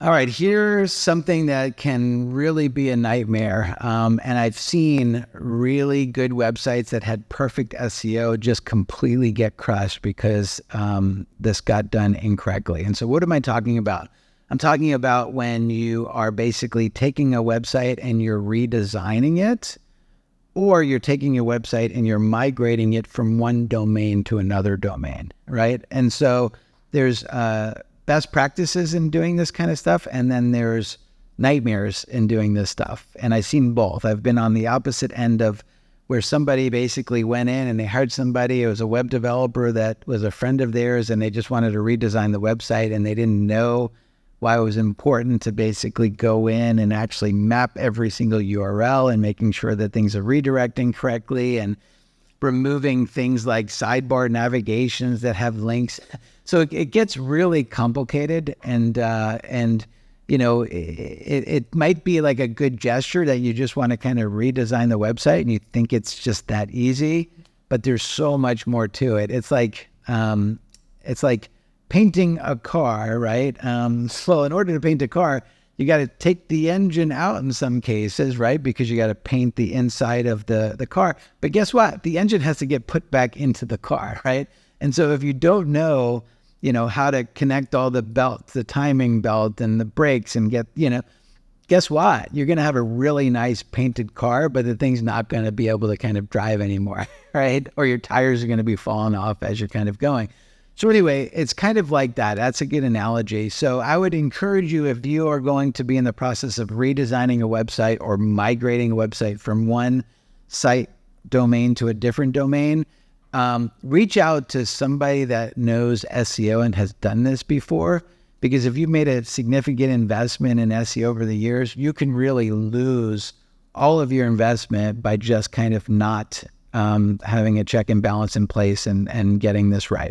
All right, here's something that can really be a nightmare. And I've seen really good websites that had perfect SEO just completely get crushed because this got done incorrectly. And so what am I talking about? I'm talking about when you are basically taking a website and you're redesigning it, or you're taking a website and you're migrating it from one domain to another domain, right? And so there's best practices in doing this kind of stuff, and then there's nightmares in doing this stuff. And I've seen both. I've been on the opposite end of where somebody basically went in and they hired somebody. It was a web developer that was a friend of theirs, and they just wanted to redesign the website, and they didn't know why it was important to basically go in and actually map every single URL and making sure that things are redirecting correctly and removing things like sidebar navigations that have links. So it gets really complicated, and you know, it might be like a good gesture that you just want to kind of redesign the website and you think it's just that easy, but there's so much more to it. It's like painting a car, right? So in order to paint a car, you got to take the engine out in some cases, right? Because you got to paint the inside of the car. But guess what? The engine has to get put back into the car, right? And so if you don't know, how to connect all the belts, the timing belt and the brakes and guess what? You're going to have a really nice painted car, but the thing's not going to be able to kind of drive anymore, right? Or your tires are going to be falling off as you're kind of going. So anyway, it's kind of like that. That's a good analogy. So I would encourage you, if you are going to be in the process of redesigning a website or migrating a website from one site domain to a different domain, reach out to somebody that knows SEO and has done this before. Because if you've made a significant investment in SEO over the years, you can really lose all of your investment by just kind of not having a check and balance in place and getting this right.